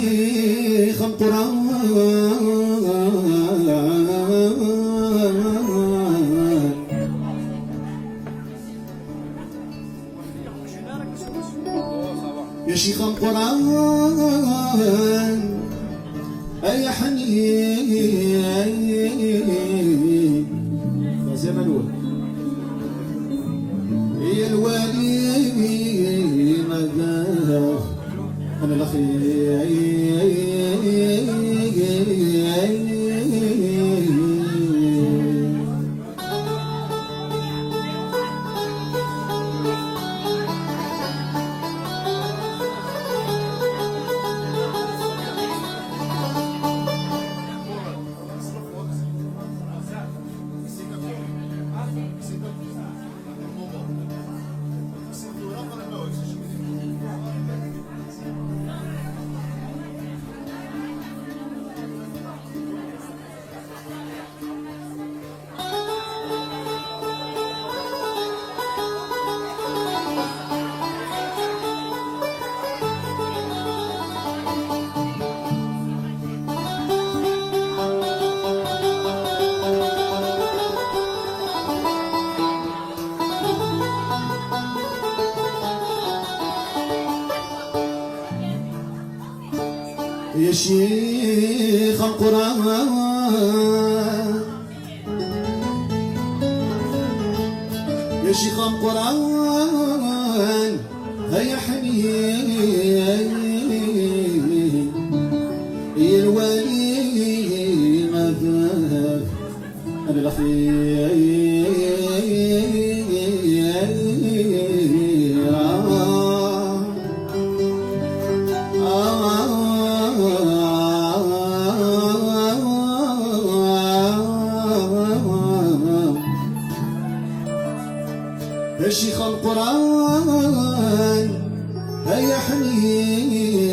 شيخ القرآن يا شيخ القرآن أي حنين زي ما نقول يا الوالي ماذا أنا الأخير يا شيخ القرآن يا شيخ القرآن هيا حنين يا الولي ما ذاك أنا الأخير يا شيخ القرآن هيا حنين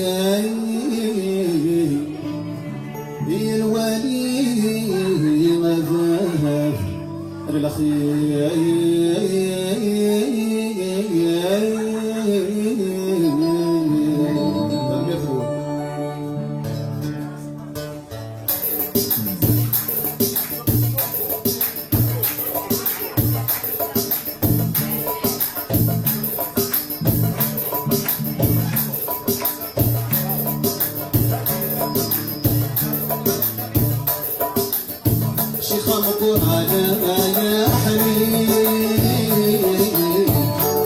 يا الولي ما ذهب للأخير شيخ القرآن يا حبيب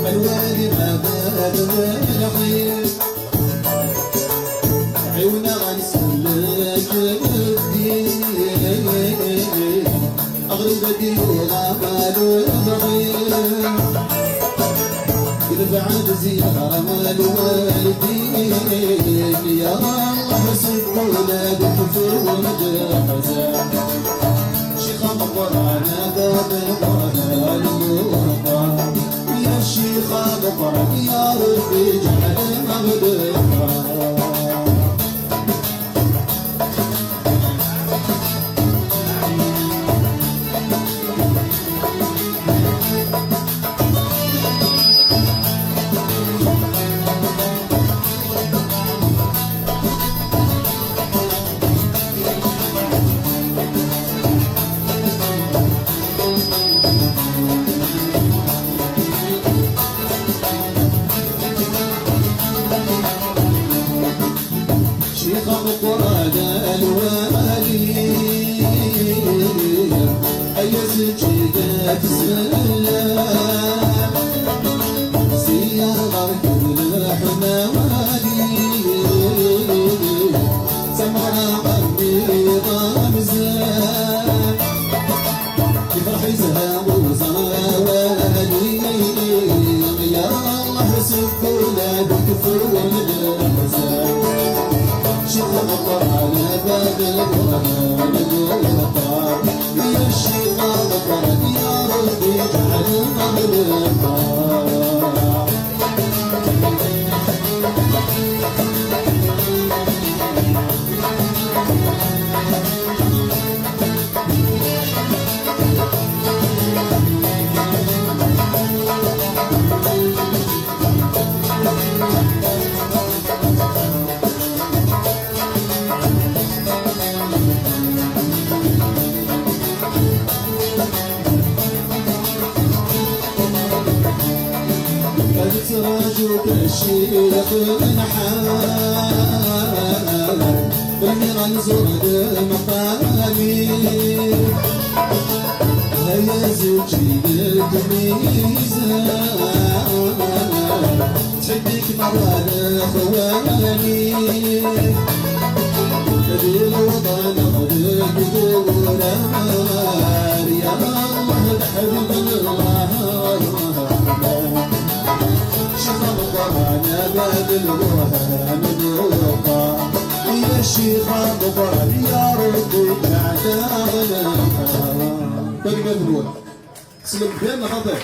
الوالي ما بال الحين عيونا غنسلك الدين أغرب ديولا مالو الضغير يرفع زيارة مال والدين يا الله سد ولادك في ولد شيخ القرآن باب القرآن القرآن يا شيخ القرآن يا ربي جعل المغد شيخ القرآن الوالي أي سجدة السلام سيارة الحمالي سمعنا قلبي غامزان يفرح يزهق وزاوالي يا الله سكونا بكفر والغزال شيخ القرآن باب القرآن القرآن يا شيخ القرآن يا ربي اجعل المغرب يقين حال بالميران زود مقامي هيا زوجي بالميزان تحديك مرة اخواني كذي الوطن غرق دوران يا الله الحبيب الله شغل ضرانا باب الوهام دوقا يا شيخ ضبر يا ربي تعتاغنا باقي ما تقول سلم بينا خاطر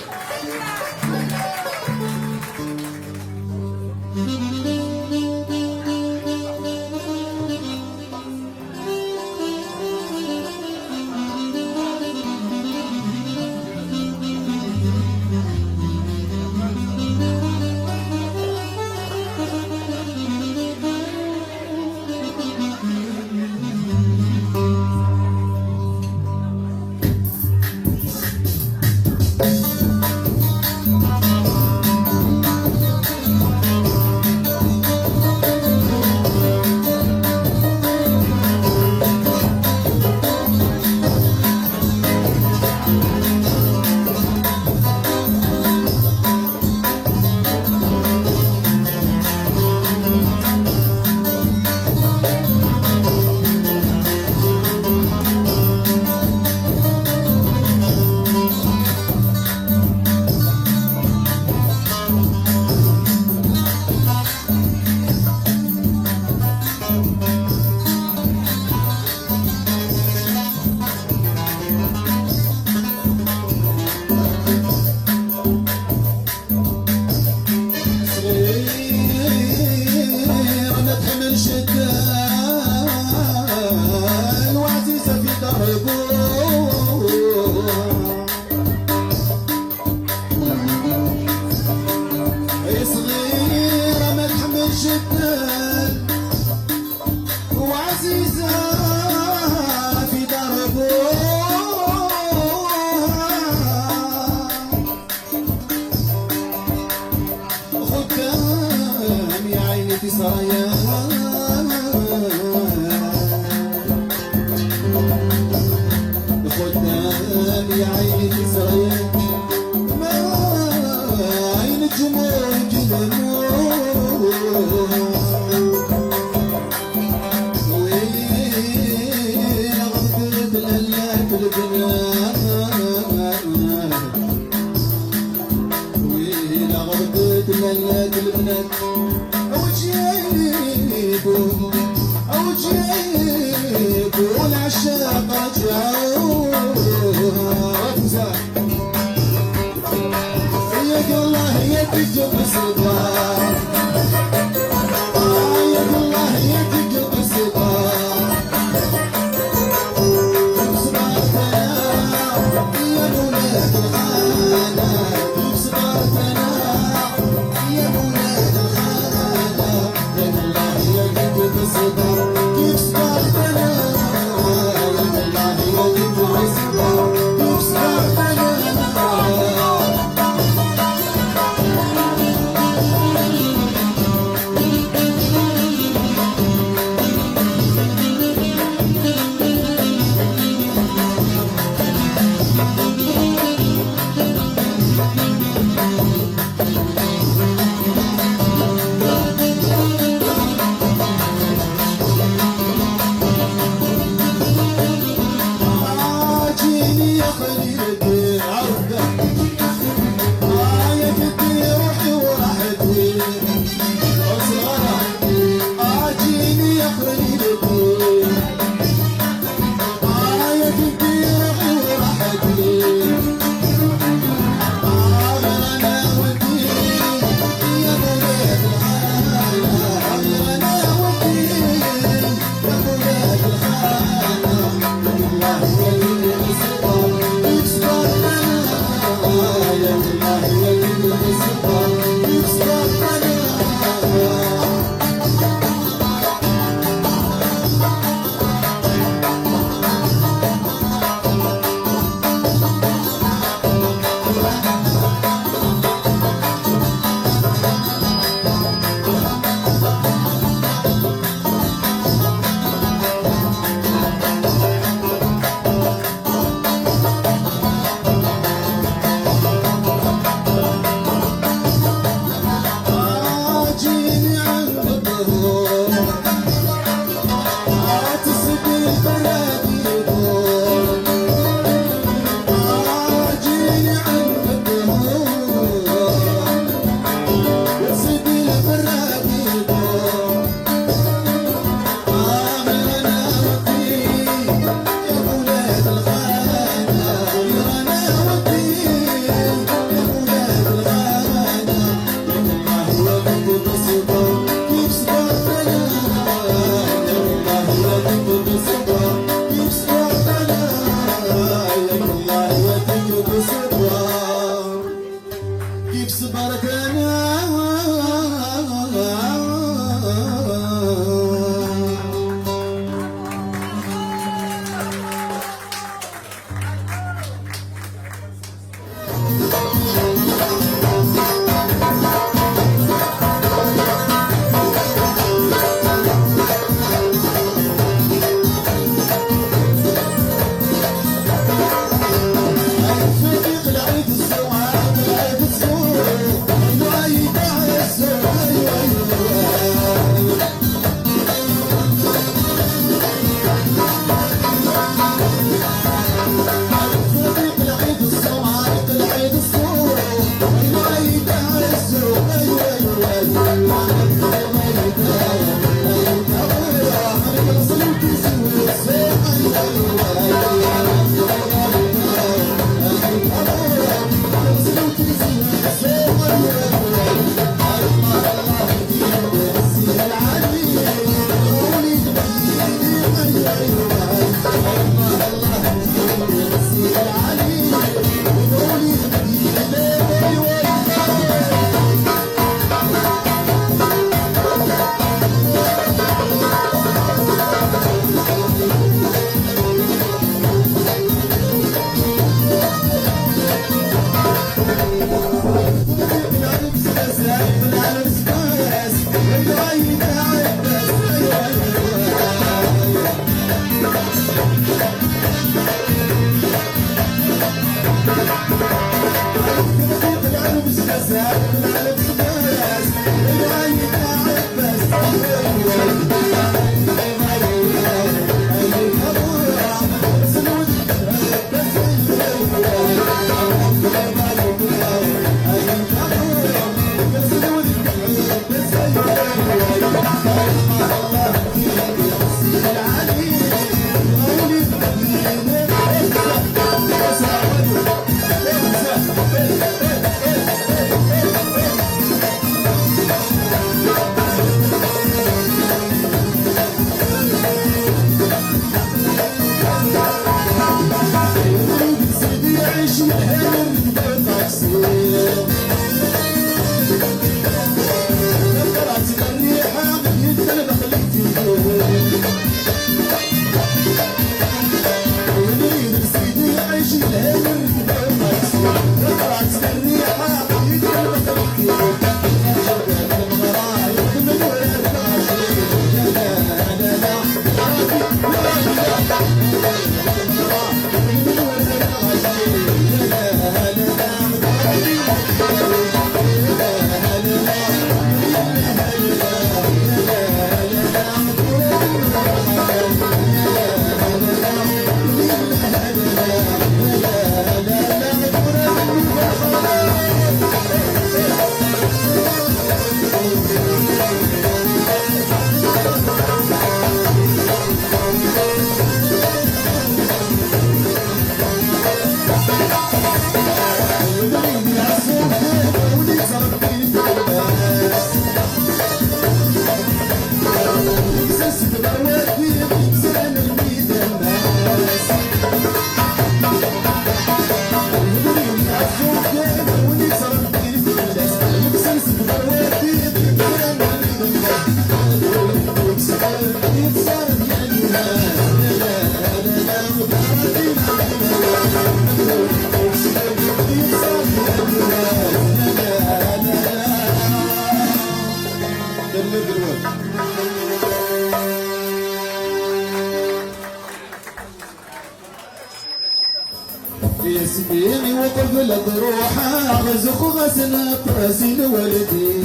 يسقيني وقبل ضروحه غزق غسل طاسل ولدي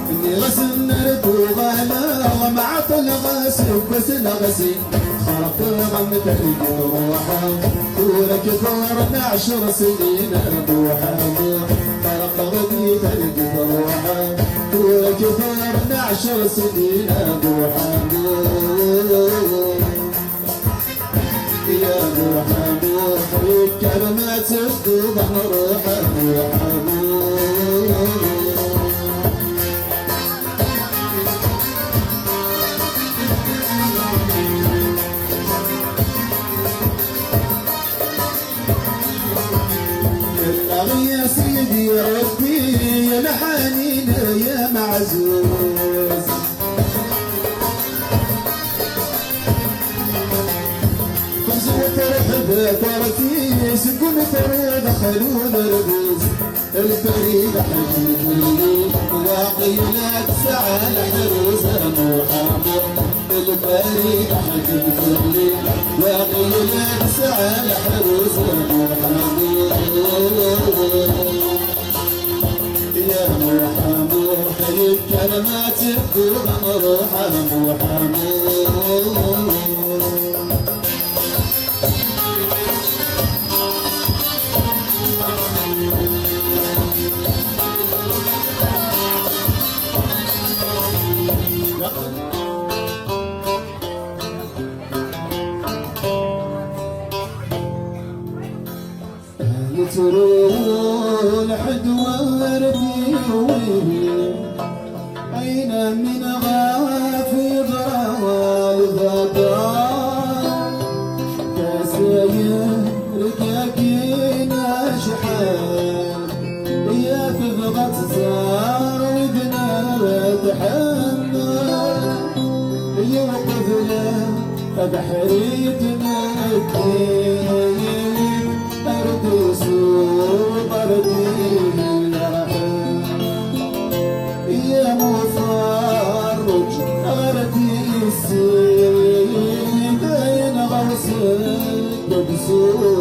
اني غسل نرد وغلا ومع طلغس وكسل غسي خاف غم تلقي روحه ولك ثار 10 سنين ابوحه طرق غدي تلقي روحه ولك ثار 10 سنين ابوحه يا ابو حمود كلمات تدوب عن روح ابو حمود الله يا سيدي ربي يا محانين يا معزوز فرتي سكون فريد خلود الربوز الفريد حبيبي واقي لا تسعى الحروس محمد الفريد حبيبي واقي لا تسعى الحروس محمد يا محمد خليل كلمات تدور عن روح محمد يترون حدوار بيوي أين من غافي ضرال ذكر كاسير ركاكينا شحال يا تبغى تزار ودنا وتحمل يوقف له بحريتنا الدين أردوس وبردين يا مفرج أردي السين بين غوصك بسوق